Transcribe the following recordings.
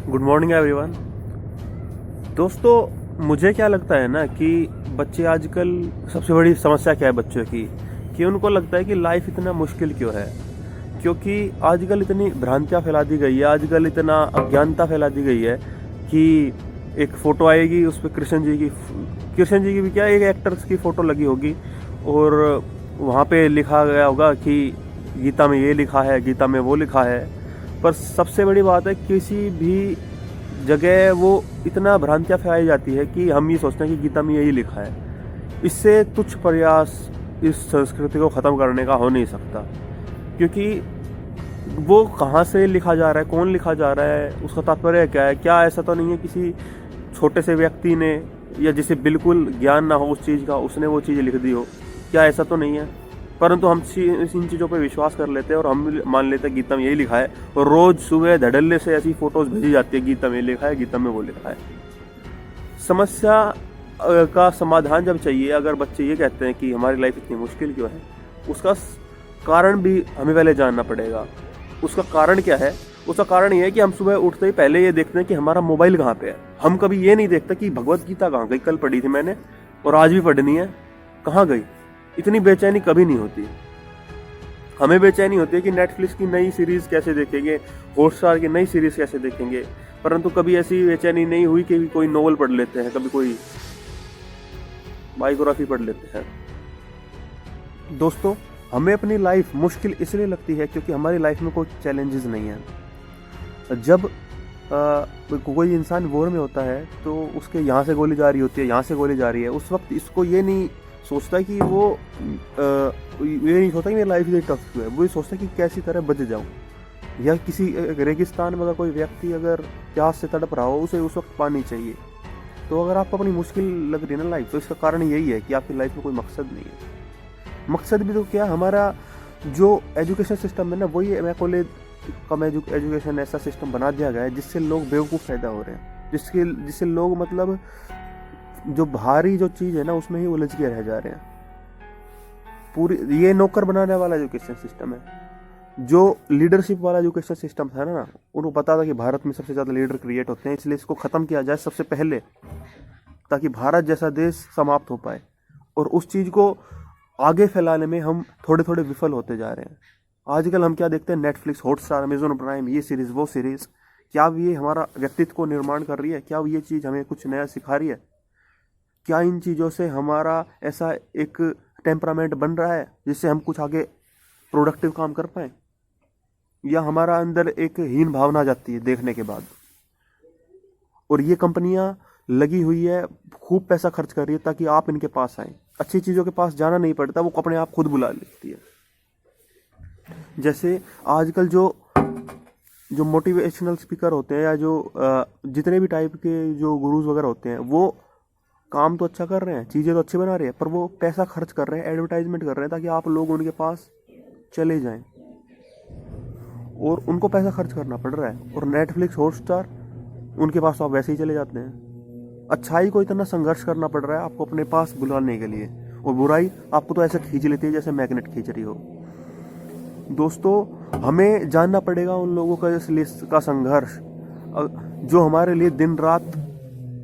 Good morning everyone. दोस्तों, मुझे क्या लगता है ना कि बच्चे आजकल, सबसे बड़ी समस्या क्या है बच्चों की, कि उनको लगता है कि लाइफ इतना मुश्किल क्यों है। क्योंकि आजकल इतनी भ्रांतियाँ फैला दी गई है, आजकल इतना अज्ञानता फैला दी गई है कि एक फ़ोटो आएगी, उस पर कृष्ण जी की भी क्या, एक एक्टर्स की फ़ोटो लगी होगी और वहाँ पे लिखा गया होगा कि गीता में ये लिखा है, गीता में वो लिखा है। पर सबसे बड़ी बात है, किसी भी जगह वो इतना भ्रांतियाँ फैलाई जाती है कि हम ये सोचते हैं कि गीता में यही लिखा है। इससे तुच्छ प्रयास इस संस्कृति को ख़त्म करने का हो नहीं सकता, क्योंकि वो कहाँ से लिखा जा रहा है, कौन लिखा जा रहा है, उसका तात्पर्य क्या है। क्या ऐसा तो नहीं है किसी छोटे से व्यक्ति ने या जिसे बिल्कुल ज्ञान ना हो उस चीज़ का, उसने वो चीज़ लिख दी हो? क्या ऐसा तो नहीं है? परंतु हम इन चीज़ों पर विश्वास कर लेते हैं और हम मान लेते हैं गीता में यही लिखा है, और रोज़ सुबह धड़ल्ले से ऐसी फ़ोटोज़ भेजी जाती है, गीता में लिखा है, गीता में वो लिखा है। समस्या का समाधान जब चाहिए, अगर बच्चे ये कहते हैं कि हमारी लाइफ इतनी मुश्किल क्यों है, उसका कारण भी हमें पहले जानना पड़ेगा। उसका कारण क्या है? उसका कारण ये है कि हम सुबह उठते ही पहले ये देखते हैं कि हमारा मोबाइल कहाँ पे है। हम कभी ये नहीं देखते कि भगवत गीता कहाँ गई, कल पढ़ी थी मैंने और आज भी पढ़नी है, कहाँ गई। इतनी बेचैनी कभी नहीं होती। हमें बेचैनी होती है कि नेटफ्लिक्स की नई सीरीज़ कैसे देखेंगे, हॉटस्टार की नई सीरीज़ कैसे देखेंगे, परंतु कभी ऐसी बेचैनी नहीं हुई कि कोई नोवेल पढ़ लेते हैं, कभी कोई बायोग्राफी पढ़ लेते हैं। दोस्तों, हमें अपनी लाइफ मुश्किल इसलिए लगती है क्योंकि हमारी लाइफ में कोई चैलेंजेस नहीं है। जब कोई इंसान वॉर में होता है तो उसके यहाँ से गोली जा रही होती है, यहाँ से गोली जा रही है, उस वक्त इसको ये नहीं सोचता कि वो ये नहीं सोचता कि मेरी लाइफ इतनी टफ है। वो ये सोचता कि कैसी तरह बच जाऊँ। या किसी रेगिस्तान में अगर कोई व्यक्ति अगर प्यास से तड़प रहा हो, उसे उस वक्त पानी चाहिए। तो अगर आपको अपनी मुश्किल लग रही है ना लाइफ, तो इसका कारण यही है कि आपकी लाइफ में कोई मकसद नहीं है। मकसद भी तो क्या, हमारा जो एजुकेशन सिस्टम है ना, वही मैकोले कम एजुकेशन ऐसा सिस्टम बना दिया गया है जिससे लोग बेवकूफ़ पैदा हो रहे हैं, जिससे लोग मतलब जो भारी जो चीज़ है ना उसमें ही उलझ के रह जा रहे हैं। पूरी ये नौकर बनाने वाला एजुकेशन सिस्टम है। जो लीडरशिप वाला एजुकेशन सिस्टम था ना, उनको पता था कि भारत में सबसे ज़्यादा लीडर क्रिएट होते हैं, इसलिए इसको ख़त्म किया जाए सबसे पहले, ताकि भारत जैसा देश समाप्त हो पाए। और उस चीज़ को आगे फैलाने में हम थोड़े थोड़े विफल होते जा रहे हैं। आजकल हम क्या देखते हैं, नेटफ्लिक्स, हॉटस्टार, अमेजोन प्राइम, ये सीरीज़ वो सीरीज़, क्या ये हमारा व्यक्तित्व को निर्माण कर रही है? क्या ये चीज़ हमें कुछ नया सिखा रही है? क्या इन चीज़ों से हमारा ऐसा एक टेम्परामेंट बन रहा है जिससे हम कुछ आगे प्रोडक्टिव काम कर पाएँ? या हमारा अंदर एक हीन भावना आ जाती है देखने के बाद? और ये कंपनियां लगी हुई है, खूब पैसा खर्च कर रही है ताकि आप इनके पास आएँ। अच्छी चीज़ों के पास जाना नहीं पड़ता, वो अपने आप खुद बुला लेती है। जैसे आजकल जो मोटिवेशनल स्पीकर होते हैं या जो जितने भी टाइप के जो गुरुज वगैरह होते हैं, वो काम तो अच्छा कर रहे हैं, चीज़ें तो अच्छी बना रहे हैं, पर वो पैसा खर्च कर रहे हैं, एडवर्टाइजमेंट कर रहे हैं ताकि आप लोग उनके पास चले जाएं। और उनको पैसा खर्च करना पड़ रहा है। और नेटफ्लिक्स, हॉटस्टार, उनके पास तो आप वैसे ही चले जाते हैं। अच्छाई को इतना संघर्ष करना पड़ रहा है आपको अपने पास बुलाने के लिए, और बुराई आपको तो ऐसे खींच लेती है जैसे मैग्नेट खींच रही हो। दोस्तों, हमें जानना पड़ेगा उन लोगों का संघर्ष, जो हमारे लिए दिन रात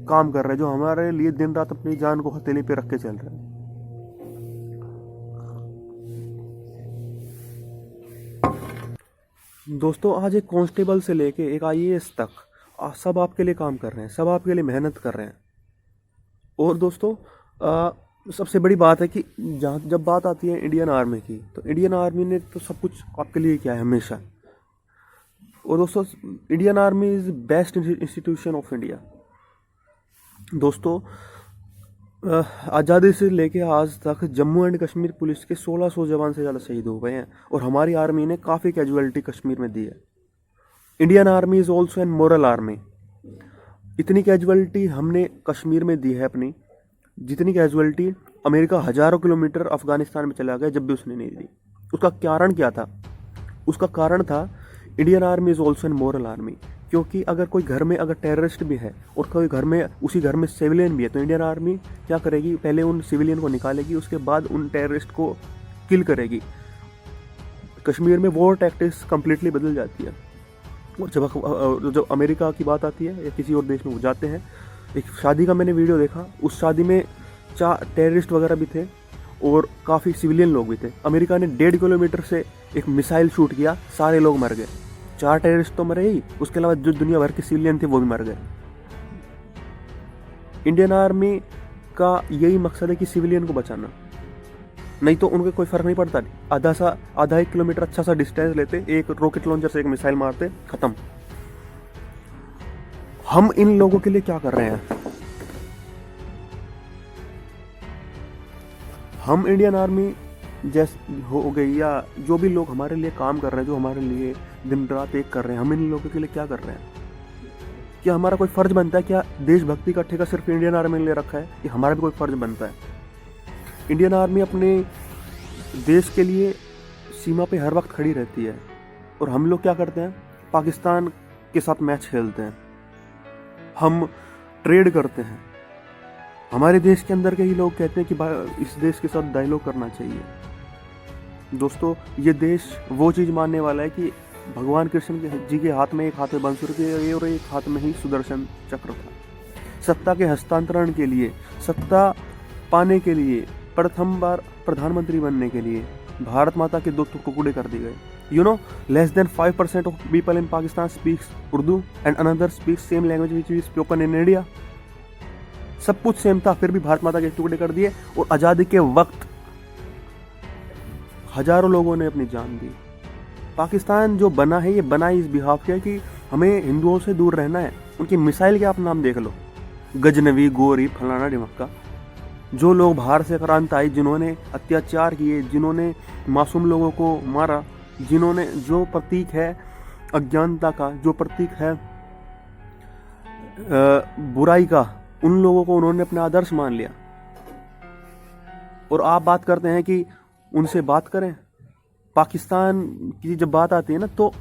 काम कर रहे हैं, जो हमारे लिए दिन रात अपनी जान को हथेली पे रख के चल रहे हैं। दोस्तों, आज एक कांस्टेबल से लेके एक आईएएस तक सब आपके लिए काम कर रहे हैं, सब आपके लिए मेहनत कर रहे हैं। और दोस्तों, सबसे बड़ी बात है कि जब बात आती है इंडियन आर्मी की, तो इंडियन आर्मी ने तो सब कुछ आपके लिए किया है हमेशा। और दोस्तों, Indian army is best institution of India. दोस्तों, आज़ादी से लेके आज तक जम्मू एंड कश्मीर पुलिस के 1600 जवान से ज़्यादा शहीद हो गए हैं, और हमारी आर्मी ने काफ़ी कैजुअलिटी कश्मीर में दी है। Indian army is also an moral army. इतनी कैजुअलिटी हमने कश्मीर में दी है अपनी, जितनी कैजुअलिटी अमेरिका हज़ारों किलोमीटर अफगानिस्तान में चला गया जब भी उसने नहीं दी। उसका कारण क्या था? उसका कारण था Indian army is also an moral army. क्योंकि अगर कोई घर में अगर टेररिस्ट भी है और कोई घर में उसी घर में सिविलियन भी है, तो इंडियन आर्मी क्या करेगी? पहले उन सिविलियन को निकालेगी, उसके बाद उन टेररिस्ट को किल करेगी। कश्मीर में वॉर टैक्टिक्स कंप्लीटली बदल जाती है। और जब अमेरिका की बात आती है या किसी और देश में वो जाते हैं, एक शादी का मैंने वीडियो देखा, उस शादी में 4 टेररिस्ट वगैरह भी थे और काफ़ी सिविलियन लोग भी थे। अमेरिका ने 1.5 किलोमीटर से एक मिसाइल शूट किया, सारे लोग मर गए। 4 टेररिस्ट तो मरे ही, उसके अलावा जो दुनिया भर के सिविलियन थे वो भी मर गए। इंडियन आर्मी का यही मकसद है कि सिविलियन को बचाना, नहीं तो उनके कोई फर्क नहीं पड़ता। आधा 1 किलोमीटर अच्छा सा डिस्टेंस लेते, एक रॉकेट लॉन्चर से एक मिसाइल मारते, खत्म। हम इन लोगों के लिए क्या कर रहे हैं? हम इंडियन आर्मी जैसे हो गई या जो भी लोग हमारे लिए काम कर रहे हैं, जो हमारे लिए दिन रात एक कर रहे हैं, हम इन लोगों के लिए क्या कर रहे हैं? क्या हमारा कोई फर्ज बनता है? क्या देशभक्ति का ठेका सिर्फ इंडियन आर्मी ने ले रखा है? कि हमारा भी कोई फर्ज बनता है? इंडियन आर्मी अपने देश के लिए सीमा पे हर वक्त खड़ी रहती है, और हम लोग क्या करते हैं? पाकिस्तान के साथ मैच खेलते हैं, हम ट्रेड करते हैं। हमारे देश के अंदर के ही लोग कहते हैं कि इस देश के साथ डायलॉग करना चाहिए। दोस्तों, ये देश वो चीज़ मानने वाला है कि भगवान कृष्ण जी के हाथ में एक हाथ में बांसुरी और एक हाथ में ही सुदर्शन चक्र था। सत्ता के हस्तांतरण के लिए, सत्ता पाने के लिए, प्रथम बार प्रधानमंत्री बनने के लिए भारत माता के 2 टुकड़े कर दिए गए। Less than 5% of people in Pakistan speaks Urdu and another speaks same language which is spoken in India. सब कुछ सेम था, फिर भी भारत माता के टुकड़े कर दिए, और आज़ादी के वक्त हजारों लोगों ने अपनी जान दी। पाकिस्तान जो बना है, ये बना इस बिहाफ के कि हमें हिंदुओं से दूर रहना है। उनकी मिसाइल के आप नाम देख लो, गजनवी, गोरी, फलाना ढिमक्का। जो लोग बाहर से क्रांत आई, जिन्होंने अत्याचार किए, जिन्होंने मासूम लोगों को मारा, जिन्होंने, जो प्रतीक है अज्ञानता का, जो प्रतीक है बुराई का, उन लोगों को उन्होंने अपना आदर्श मान लिया। और आप बात करते हैं कि उनसे बात करें। पाकिस्तान की जब बात आती है ना, तो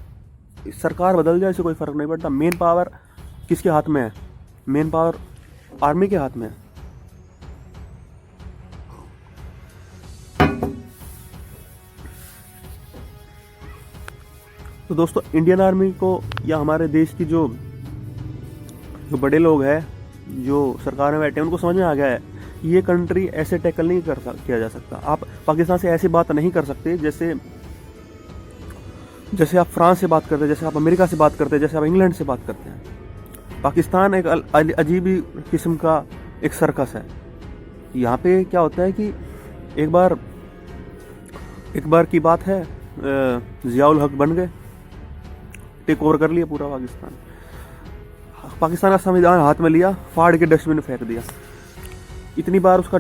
सरकार बदल जाए, इससे कोई फर्क नहीं पड़ता। मेन पावर किसके हाथ में है? मेन पावर आर्मी के हाथ में है। तो दोस्तों, इंडियन आर्मी को या हमारे देश की जो बड़े लोग हैं, जो सरकार में बैठे हैं, उनको समझ में आ गया है ये कंट्री ऐसे टैकल नहीं किया जा सकता। आप पाकिस्तान से ऐसी बात नहीं कर सकते जैसे आप फ्रांस से बात करते हैं, जैसे आप अमेरिका से बात करते हैं, जैसे आप इंग्लैंड से बात करते हैं। पाकिस्तान एक अजीब ही किस्म का एक सर्कस है। यहाँ पे क्या होता है कि एक बार की बात है, जियाउल हक बन गए, टेक ओवर कर लिया पूरा पाकिस्तान का संविधान हाथ में लिया, फाड़ के डस्टबिन में फेंक दिया। इतनी बार उसका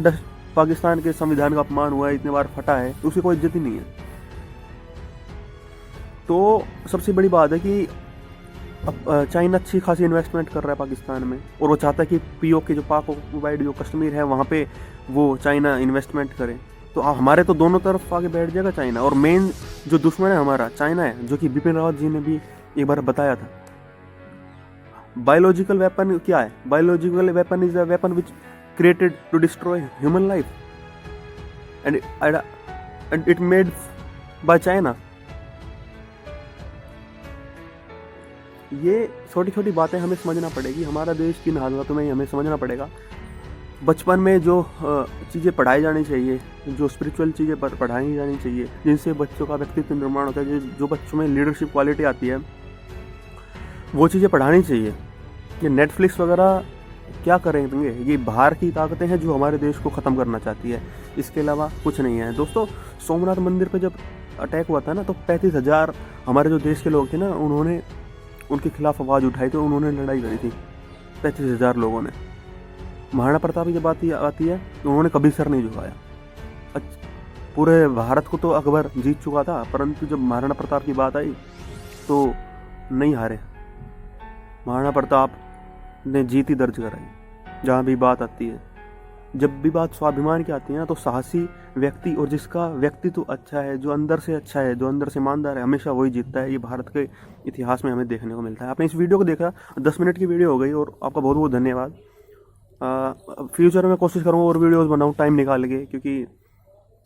पाकिस्तान के संविधान का अपमान हुआ है, इतनी बार फटा है, तो उसकी कोई इज्जत ही नहीं है। तो सबसे बड़ी बात है कि अब चाइना अच्छी खासी इन्वेस्टमेंट कर रहा है पाकिस्तान में, और वो चाहता है कि पीओके, जो पाक ऑक्युपाइड जो कश्मीर है, वहाँ पे वो चाइना इन्वेस्टमेंट करे। तो हमारे तो दोनों तरफ आगे बैठ जाएगा चाइना। और मेन जो दुश्मन है हमारा चाइना है, जो कि बिपिन रावत जी ने भी एक बार बताया था। बायोलॉजिकल वेपन क्या है? Biological weapon is a weapon which created to destroy human life and it made by China. ये छोटी छोटी बातें हमें समझना पड़ेगी। हमारा देश किन हालातों में हमें समझना पड़ेगा। बचपन में जो चीज़ें पढ़ाई जानी चाहिए, जो स्पिरिचुअल चीज़ें पढ़ाई जानी चाहिए, जिनसे बच्चों का व्यक्तित्व निर्माण होता है, जो बच्चों में लीडरशिप क्वालिटी आती है, वो चीज़ें पढ़ानी चाहिए। ये नेटफ्लिक्स वगैरह क्या करेंगे? ये बाहर की ताकतें हैं जो हमारे देश को ख़त्म करना चाहती है, इसके अलावा कुछ नहीं है। दोस्तों, सोमनाथ मंदिर पे जब अटैक हुआ था ना, तो 35,000 हमारे जो देश के लोग थे ना, उन्होंने उनके खिलाफ आवाज़ उठाई, तो उन्होंने लड़ाई करी थी 35,000 लोगों ने। महाराणा प्रताप की जब आती है तो उन्होंने कभी सर नहीं झुकाया। पूरे भारत को तो अकबर जीत चुका था, परंतु जब महाराणा प्रताप की बात आई तो नहीं हारे। महाराणा प्रताप ने जीत ही दर्ज कराई। जहाँ भी बात आती है, जब भी बात स्वाभिमान की आती है ना, तो साहसी व्यक्ति और जिसका व्यक्तित्व अच्छा है, जो अंदर से अच्छा है, जो अंदर से ईमानदार है, हमेशा वही जीतता है। ये भारत के इतिहास में हमें देखने को मिलता है। आपने इस वीडियो को देखा, 10 मिनट की वीडियो हो गई, और आपका बहुत बहुत धन्यवाद। फ्यूचर में कोशिश करूँगा और वीडियोज़ बनाऊँ टाइम निकाल के, क्योंकि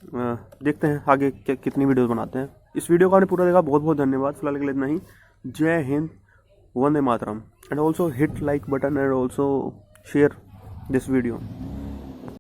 देखते हैं आगे कितनी वीडियोज़ बनाते हैं। इस वीडियो को आपने पूरा देखा, बहुत बहुत धन्यवाद। फिलहाल के लिए इतना ही। जय Hind, Vande Mataram, and also hit like button and also share this video.